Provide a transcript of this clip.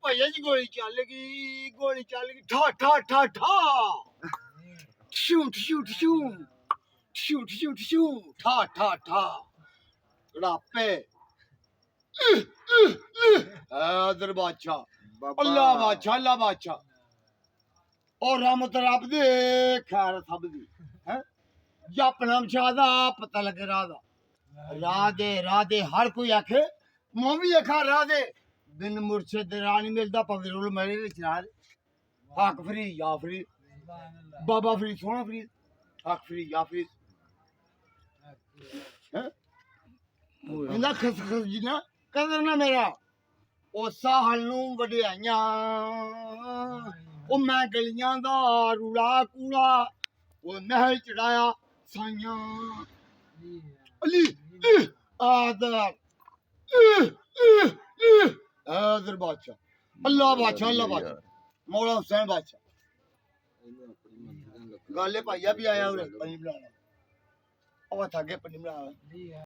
ਭਈਆ ਜੀ ਗੋਲੀ ਚੱਲ ਗਈ ਠਾ ਠਾ ਠਾ ਠਾ shoe shoe shoe shoe shoe shoe ਠਾ ਠਾ ਠਾ ਰਾਪੇ ਆਦਰ ਬਾਦਸ਼ਾਹ ਅੱਲਾ ਬਾਦਸ਼ਾਹ और रहमत रब दे खैर सब दी है जपनाम शाह दा पता लगे राह दे हर कोई आखे मैं भी आखा राह दे बिन मुर्शिद रानी मिलदा पवे रोल मेरे विच राह हक फ्री या फ्री बाबा फ्री सोना फ्री हक फ्री या फ्री हैं इंदा खस जी ना कदर ना मेरा ओ साहल नू वडियाइयां ओ मैं गलियां दा रूड़ा कूड़ा ओ महल चढ़ाया साइयां अली आदर बादशाह अल्लाह बादशाह मौला हुसैन बादशाह गाले भाइया भी आया उरे पनी बनाना और थाके पनी बनाना